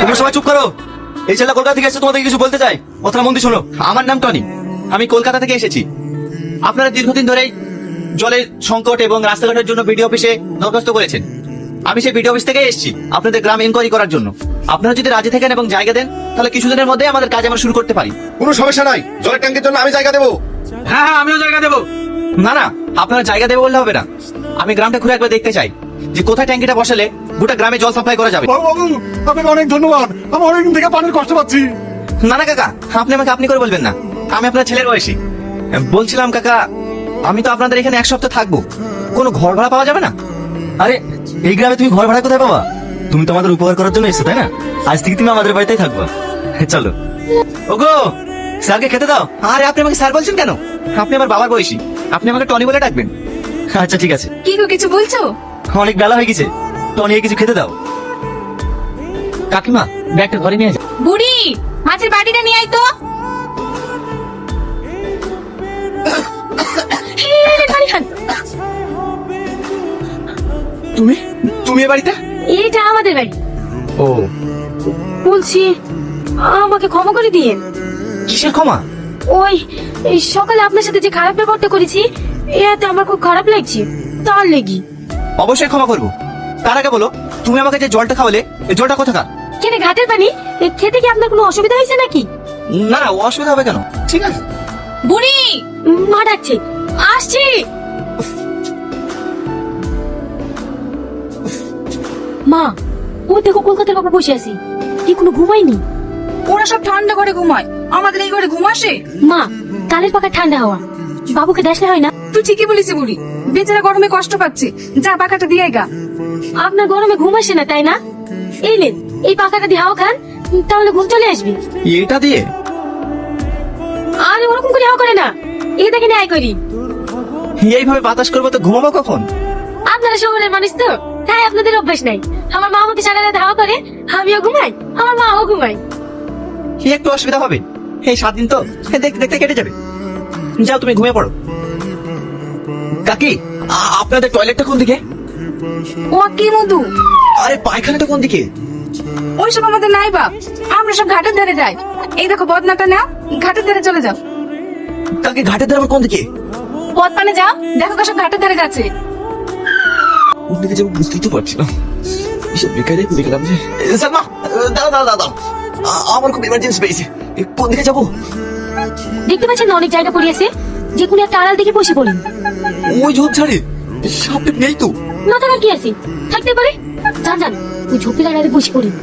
তোমরা সবাই চুপ করো। এই ছেলেটা কলকাতা থেকে এসেছে, তোমাদের কিছু বলতে চাই, কথা মন দিয়ে শোনো। আমার নাম টনি, আমি কলকাতা থেকে এসেছি। আপনারা দীর্ঘদিন ধরেই জলের সংকট এবং রাস্তাঘাটের জন্য বিডিও অফিসে দরখাস্ত করেছেন। আমি সেই বিডিও অফিস থেকে এসেছি আপনাদের গ্রাম এনকোয়ারি করার জন্য। আপনারা যদি রাজি থাকেন এবং জায়গা দেন, তাহলে কিছুদিনের মধ্যে আমাদের কাজ আমরা শুরু করতে পারি। কোনো সমস্যা নাই, জলের ট্যাঙ্কের জন্য আমি জায়গা দেবো। হ্যাঁ, আমিও জায়গা দেবো। না না, আপনারা জায়গা দেবো বললে হবে না। আমি গ্রামটা ঘুরে একবার দেখতে চাই যে কোথায় ট্যাঙ্কিটা বসালে গোটা গ্রামে জল সাপ্লাই করা যাবে। বাবু, আপনাকে অনেক ধন্যবাদ। আমি অনেকদিন থেকে পানির কষ্ট পাচ্ছি। না না কাকা, আপনি আমাকে আপনি করে বলবেন না, আমি আপনার ছেলের বয়সী। বলছিলাম কাকা, আমি তো আপনাদের এখানে এক সপ্তাহ থাকবো, কোনো ঘর ভাড়া পাওয়া যাবে না? আরে এই গ্রামে তুমি ঘর ভাড়া কোথায় পাবা? তুমি তো আমাদের উপকার করার জন্য এসেছো, তাই না? আজ থেকে তুমি আমাদের বাড়িতেই থাকবা। চলো। ওগো, স্যারকে খেতে দাও। আরে আপনি আমাকে স্যার বলছেন কেন? আপনি আমার বাবার বয়সী, আপনি আমাকে টনি বলে ডাকবেন। আচ্ছা ঠিক আছে। কি গো, কিছু বলছো? অনেক বেলা হয়ে গেছে, টনি কিছু খেতে দাও। কাকিমা, ব্যাগটা ঘরে নিয়ে যাও। বুড়ি, মাছের বাটিটা নিয়ে আয় তো। তুমি তুমি এ বাড়িতে? এটা আমাদের বাড়ি। ও, বলছি আমাকে ক্ষমা করে দিয়ে। কিসের ক্ষমা? ওই এই সকালে আপনার সাথে যে খারাপ ব্যবহারটা করেছি, এতে আমার খুব খারাপ লাগছে, তার লেগি। অবশ্যই ক্ষমা করবো। তার আগে বলো, তুমি আমাকে যে জলটা খাওয়ালে, এই জলটা কোথাকার? কেন ঘাটের পানি? খেতে কি আপনার কোনো অসুবিধা হয়েছে নাকি? না না, অসুবিধা হবে কেন? ঠিক আছে। বুড়ি, মা ডাকছে, আসছি। মা, ও দেখো কলকাতার বাবু বসে আছি, কি কোনো ঘুমায়নি? ওরা সব ঠান্ডা ঘরে ঘুমায়, আমাদের এই ঘরে ঘুম আসে? মা, তালের পাকা ঠান্ডা হাওয়া, বাবুকে দেখলে হয় না? তুই ঠিকই বলিস বুড়ি, বেচারা গরমে কষ্ট পাচ্ছে, যা পাখাটা দিয়ে গা। আপনার গরমে ঘুম আসে না তাই না? এই নেন, এই পাখাটা দিয়ে হাওয়া খান, তাহলে ঘুম চলে আসবে। এটা দিয়ে? আরে ওরকম করে হাওয়া করে না, এই দেখে আয় করি। এইভাবে বাতাস করবো তো ঘুমাবো কখন? আপনারা শহরের মানুষ তো, তাই আপনাদের অভ্যাস নাই। আমার মা আমাকে সারা রাত হাওয়া করে, আমিও ঘুমাই, আমার মাও ঘুমাই। কি একটু অসুবিধা হবে? এই 7 দিন তো দেখতে দেখতে কেটে যাবে। যাও তুমি ঘুমিয়ে পড়ো। কাকি, আপনাদের টয়লেটটা কোন দিকে? ও কি মধু, আরে পায়খানাটা কোন দিকে? ওইসব আমাদের নাই বাপ, আমরা সব ঘাটের ধারে যাই। এই দেখো বদনাটা নাও, ঘাটের ধারে চলে যাও। কাকি, ঘাটের ধারে আবার কোন দিকে? পথ পানে যাও, দেখো সব ঘাটের ধারে যাচ্ছে। কোন দিকে যাবো বুঝতেই তো পারছি না। এসব বেকারে দেখলাম যে সালমা, দাঁড়াও দাঁড়াও দাঁড়াও, আমার খুব ইমার্জেন্সি পেয়েছে। কোন দিকে যাবো? দেখতে পাচ্ছেন না অনেক জায়গা পড়ে আছে, যে কোনো একটা আড়াল দিকে বসে পড়েন। ওই ঝোপ ঝাড়ে সাপটা নেই তো? না থাকার কি আছে, থাকতে পারে। যান যান, ওই ঝোপের আড়ালে বসে পড়েন।